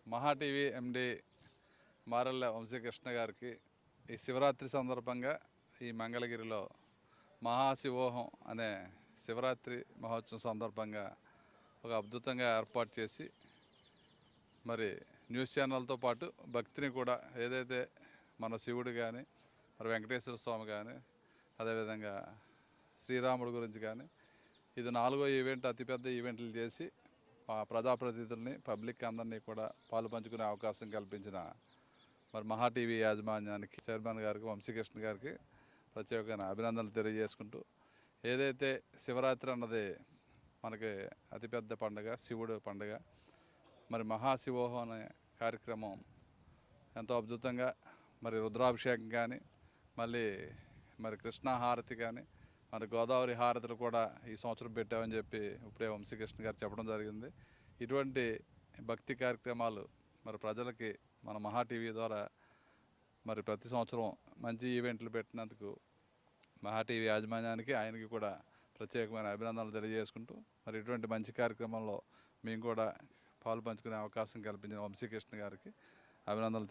మహా టీవీ ఎండి మారెళ్ళ వంశీకృష్ణ గారికి ఈ శివరాత్రి సందర్భంగా ఈ మంగళగిరిలో మహాశివోహం అనే శివరాత్రి మహోత్సవం సందర్భంగా ఒక అద్భుతంగా ఏర్పాటు చేసి మరి న్యూస్ ఛానల్తో పాటు భక్తిని కూడా ఏదైతే మన శివుడు కానీ మరి వెంకటేశ్వర స్వామి కానీ అదేవిధంగా శ్రీరాముడు గురించి కానీ ఇది 4వ ఈవెంట్, అతిపెద్ద ఈవెంట్లు చేసి ప్రజాప్రతినిధుల్ని పబ్లిక్ అందరినీ కూడా పాలు పంచుకునే అవకాశం కల్పించిన మరి మహా టీవీ యాజమాన్యానికి, చైర్మన్ గారికి, వంశీకృష్ణ గారికి ప్రత్యేకమైన అభినందనలు తెలియజేసుకుంటూ, ఏదైతే శివరాత్రి అన్నది మనకి అతిపెద్ద పండుగ, శివుడు పండుగ, మరి మహాశివోహం అనే కార్యక్రమం ఎంతో అద్భుతంగా మరి రుద్రాభిషేకం కానీ మరి కృష్ణాహారతి కానీ మరి గోదావరి హారతులు కూడా ఈ సంవత్సరం పెట్టామని చెప్పి ఇప్పుడే వంశీకృష్ణ గారు చెప్పడం జరిగింది. ఇటువంటి భక్తి కార్యక్రమాలు మరి ప్రజలకి మన మహా టీవీ ద్వారా మరి ప్రతి సంవత్సరం మంచి ఈవెంట్లు పెట్టినందుకు మహా టీవీ యాజమాన్యానికి, ఆయనకి కూడా ప్రత్యేకమైన అభినందనలు తెలియజేసుకుంటూ, మరి ఇటువంటి మంచి కార్యక్రమంలో మేము కూడా పాలు పంచుకునే అవకాశం కల్పించిన వంశీకృష్ణ గారికి అభినందనలు